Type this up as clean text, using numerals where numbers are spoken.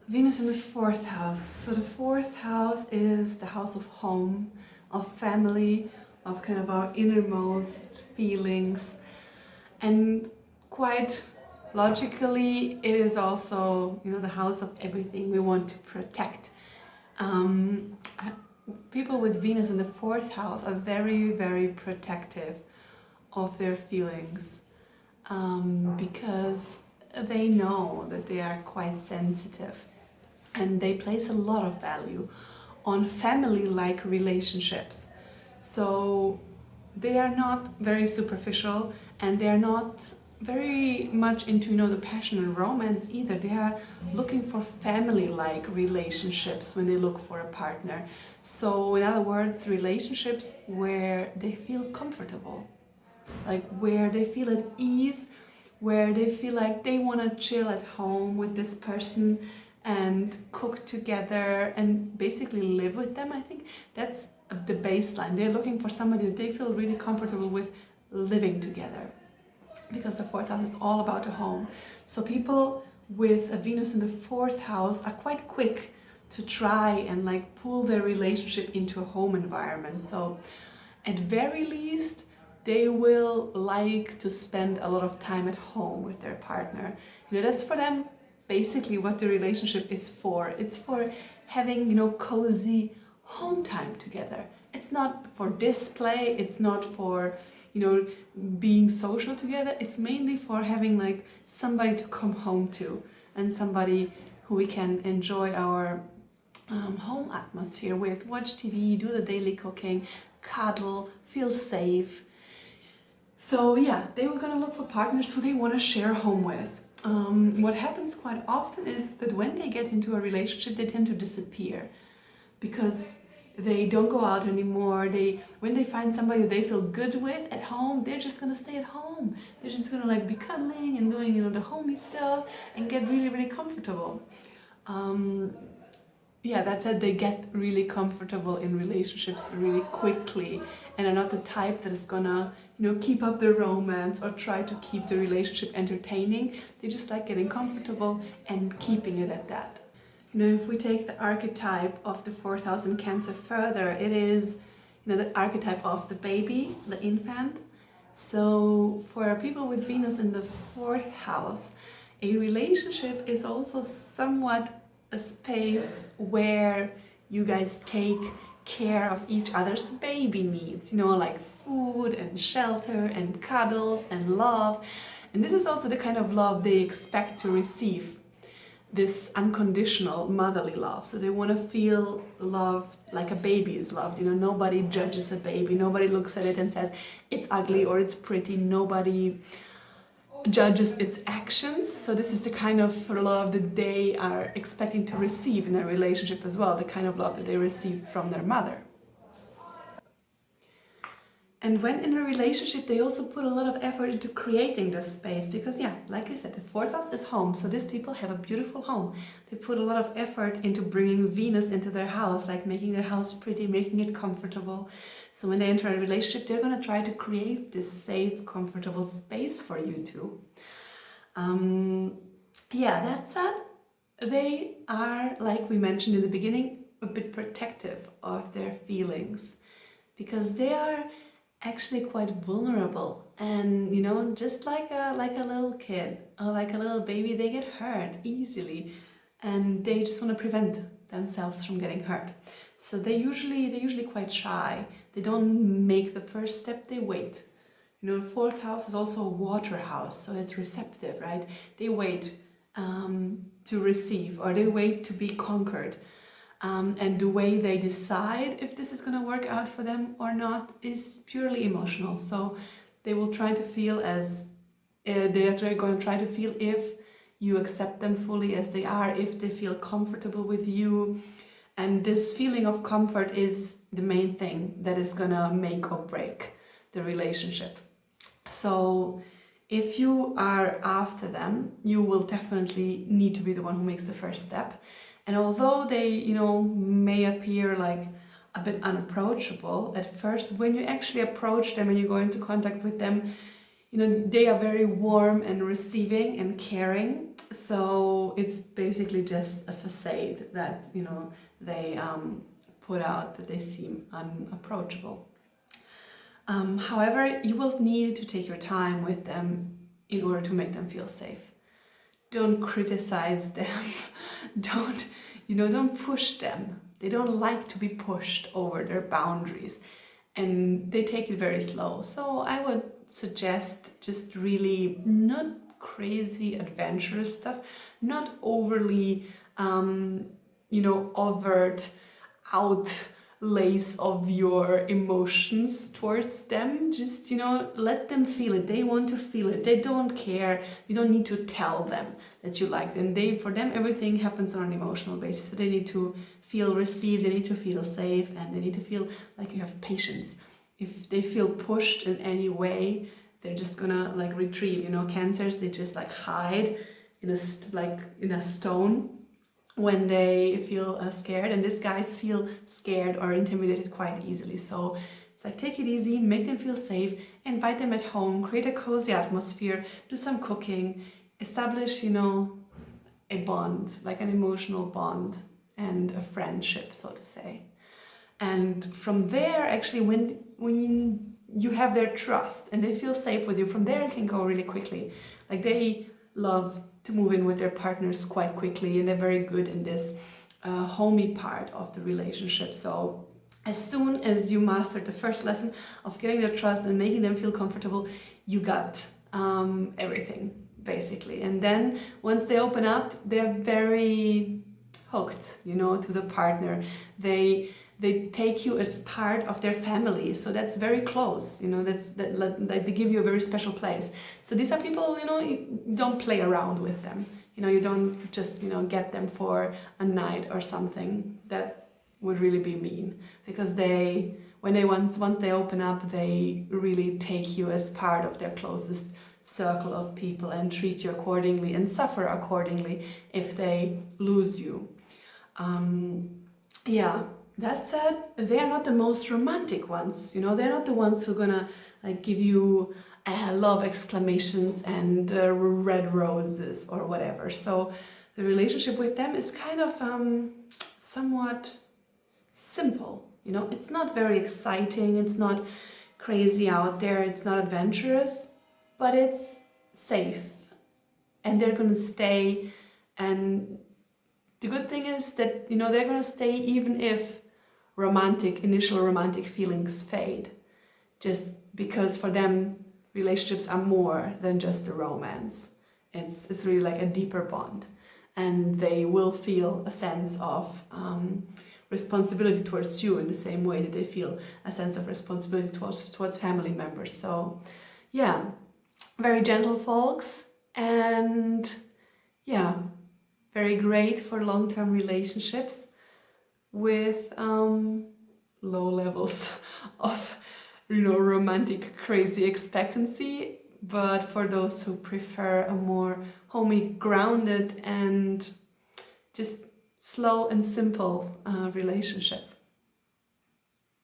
Venus in the fourth house. So the fourth house is the house of home, of family, of kind of our innermost feelings. And quite logically, it is also, the house of everything we want to protect. Um, People with Venus in the fourth house are very, very protective of their feelings because they know that they are quite sensitive and they place a lot of value on family-like relationships. So they are not very superficial and they are not very much into the passion and romance either. They are looking for family-like relationships when they look for a partner. So in other words, relationships where they feel comfortable, like where they feel at ease, where they feel like they want to chill at home with this person and cook together and basically live with them. I think that's the baseline. They're looking for somebody that they feel really comfortable with living together, because the fourth house is all about a home. So people with a Venus in the fourth house are quite quick to try and like pull their relationship into a home environment. So at very least, they will like to spend a lot of time at home with their partner. That's for them basically what the relationship is for. It's for having, cozy home time together. It's not for display, it's not for, being social together. It's mainly for having like somebody to come home to and somebody who we can enjoy our home atmosphere with, watch TV, do the daily cooking, cuddle, feel safe. So yeah, they were gonna look for partners who they want to share home with. What happens quite often is that when they get into a relationship, they tend to disappear because they don't go out anymore. When they find somebody they feel good with at home, they're just gonna stay at home. They're just gonna like be cuddling and doing the homey stuff and get really, really comfortable. That said, they get really comfortable in relationships really quickly and are not the type that is gonna, keep up the romance or try to keep the relationship entertaining. They just like getting comfortable and keeping it at that. If we take the archetype of the fourth house in Cancer further, it is, the archetype of the baby, the infant. So for people with Venus in the fourth house, a relationship is also somewhat a space where you guys take care of each other's baby needs, like food and shelter and cuddles and love. And this is also the kind of love they expect to receive, this unconditional motherly love. So they want to feel loved like a baby is loved. Nobody judges a baby, nobody looks at it and says it's ugly or it's pretty, nobody judges its actions. So this is the kind of love that they are expecting to receive in a relationship as well, the kind of love that they receive from their mother. And when in a relationship, they also put a lot of effort into creating this space because, like I said, the fourth house is home. So these people have a beautiful home. They put a lot of effort into bringing Venus into their house, like making their house pretty, making it comfortable. So when they enter a relationship, they're going to try to create this safe, comfortable space for you two. That said, they are, like we mentioned in the beginning, a bit protective of their feelings because they are actually quite vulnerable, and just like a little kid or like a little baby, they get hurt easily and they just want to prevent themselves from getting hurt. So they're usually quite shy. They don't make the first step, they wait. The fourth house is also a water house, so it's receptive, right? They wait to receive, or they wait to be conquered. And the way they decide if this is going to work out for them or not is purely emotional. So they will try to feel they're going to try to feel if you accept them fully as they are, if they feel comfortable with you. And this feeling of comfort is the main thing that is going to make or break the relationship. So if you are after them, you will definitely need to be the one who makes the first step. And although they, may appear like a bit unapproachable at first, when you actually approach them and you go into contact with them, they are very warm and receiving and caring. So it's basically just a facade that, you know, they put out, that they seem unapproachable. However, you will need to take your time with them in order to make them feel safe. Don't criticize them. Don't push them. They don't like to be pushed over their boundaries, and they take it very slow. So I would suggest just really not crazy adventurous stuff, not overly, overt outlays of your emotions towards them. Just, let them feel it. They want to feel it. They don't care. You don't need to tell them that you like them. For them, everything happens on an emotional basis. So they need to feel received, they need to feel safe, and they need to feel like you have patience. If they feel pushed in any way, they're just gonna like retreat. Cancers, they just like hide in a stone when they feel scared, and these guys feel scared or intimidated quite easily. So it's like, take it easy, make them feel safe, invite them at home, create a cozy atmosphere, do some cooking, establish, a bond, like an emotional bond and a friendship, so to say. And from there, actually, when you have their trust and they feel safe with you, from there it can go really quickly. Like, they love to move in with their partners quite quickly, and they're very good in this homey part of the relationship. So as soon as you master the first lesson of getting their trust and making them feel comfortable, you got everything, basically. And then once they open up, they're very hooked, to the partner. They take you as part of their family, so that's very close. They give you a very special place. So these are people, you don't play around with them. You don't just get them for a night or something. That would really be mean, because once they open up, they really take you as part of their closest circle of people and treat you accordingly and suffer accordingly if they lose you. That said, they're not the most romantic ones. They're not the ones who are gonna like give you love exclamations and red roses or whatever. So the relationship with them is kind of somewhat simple. It's not very exciting, it's not crazy out there, it's not adventurous, but it's safe, and they're gonna stay. And the good thing is that they're gonna stay even if initial romantic feelings fade, just because for them relationships are more than just a romance. It's really like a deeper bond, and they will feel a sense of responsibility towards you in the same way that they feel a sense of responsibility towards family members. So yeah, very gentle folks, and yeah, very great for long-term relationships with low levels of romantic crazy expectancy. But for those who prefer a more homey, grounded and just slow and simple relationship.